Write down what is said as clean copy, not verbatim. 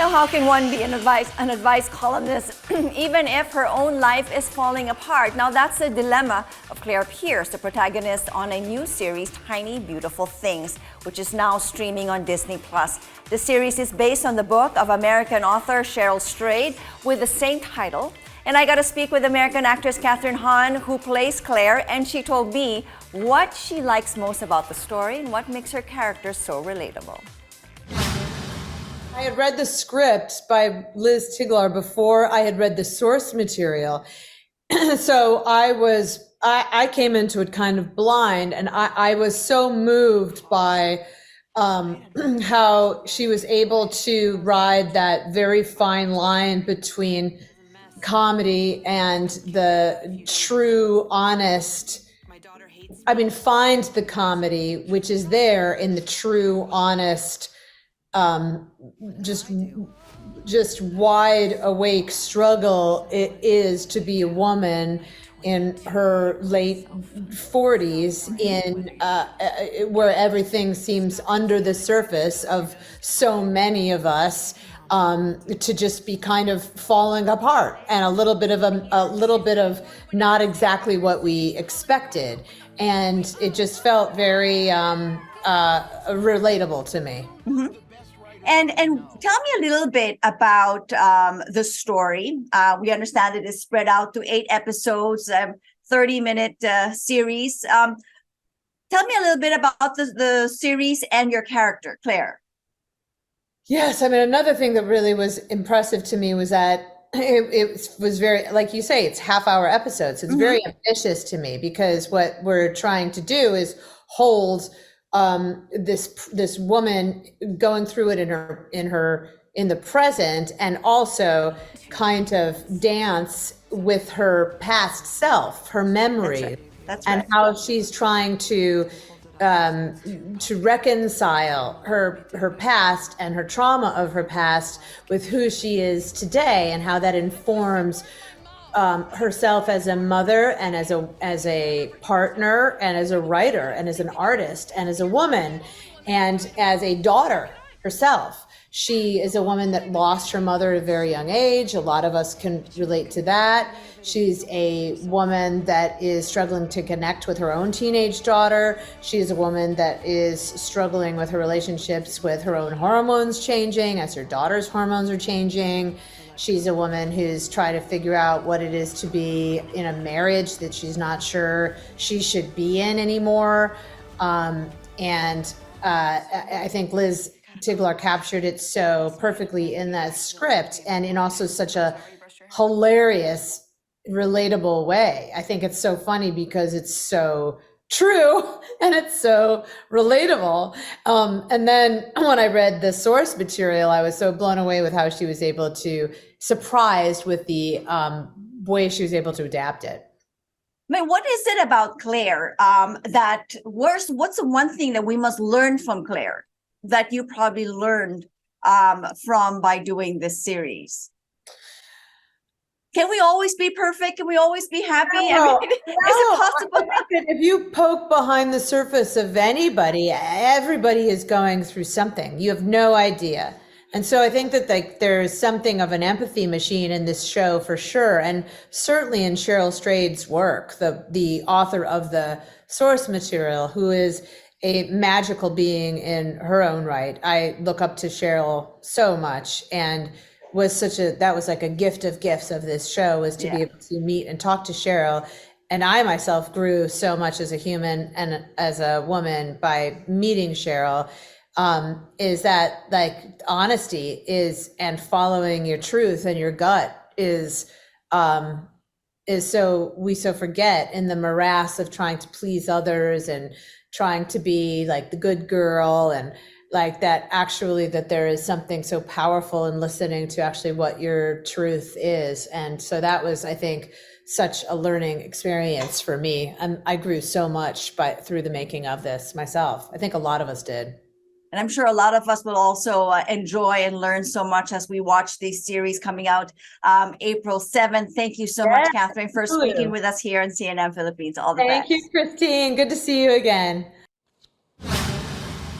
Now, how can one be an advice columnist even if her own life is falling apart? Now, that's the dilemma of Clare Pierce, the protagonist on a new series, Tiny Beautiful Things, which is now streaming on Disney+. The series is based on the book of American author Sheryll Strait with the same title. And I got to speak with American actress Kathryn Hahn, who plays Clare, and she told me what she likes most about the story and what makes her character so relatable. I had read the script by Liz Tiglar before I had read the source material. So I came into it kind of blind, and I was so moved by how she was able to ride that very fine line between comedy and the true, honest, find the comedy, which is there in the true, honest, just wide awake struggle it is to be a woman in her late 40s in where everything seems under the surface of so many of us to just be kind of falling apart and a little bit of not exactly what we expected, and it just felt very relatable to me. Mm-hmm. And tell me a little bit about the story. We understand it is spread out to 8 episodes, 30-minute series. Tell me a little bit about the series and your character, Clare. Yes, another thing that really was impressive to me was that it was very, like you say, it's half-hour episodes. It's very ambitious to me, because what we're trying to do is hold this woman going through it in the present, and also kind of dance with her past self, her memory. That's right. And how she's trying to reconcile her past and her trauma of her past with who she is today, and how that informs herself as a mother, and as a partner, and as a writer, and as an artist, and as a woman, and as a daughter herself. She is a woman that lost her mother at a very young age. A lot of us can relate to that. She's a woman that is struggling to connect with her own teenage daughter. She is a woman that is struggling with her relationships with her own hormones changing as her daughter's hormones are changing. She's a woman who's trying to figure out what it is to be in a marriage that she's not sure she should be in anymore. I think Liz Tiglar captured it so perfectly in that script, and in also such a hilarious, relatable way. I think it's so funny because it's so true and it's so relatable. And then when I read the source material, I was so blown away with how she was able to, surprised with the way she was able to adapt it. What is it about Clare what's the one thing that we must learn from Clare that you probably learned by doing this series? Can we always be perfect? Can we always be happy? No, is it possible? If you poke behind the surface of anybody, everybody is going through something. You have no idea. And so I think that there's something of an empathy machine in this show for sure. And certainly in Sheryll Strait's work, the author of the source material, who is a magical being in her own right. I look up to Sheryll so much, and that was like a gift of gifts of this show, was to be able to meet and talk to Sheryll. And I myself grew so much as a human and as a woman by meeting Sheryll. Is that, like, honesty and following your truth and your gut is so we forget in the morass of trying to please others and trying to be like the good girl, and like that there is something so powerful in listening to actually what your truth is. And so that was, I think, such a learning experience for me. And I grew so much through the making of this myself. I think a lot of us did. And I'm sure a lot of us will also enjoy and learn so much as we watch these series coming out April 7th. Thank you so much, Kathryn, for speaking with us here in CNN Philippines. All the best. Thank you, Christine. Good to see you again.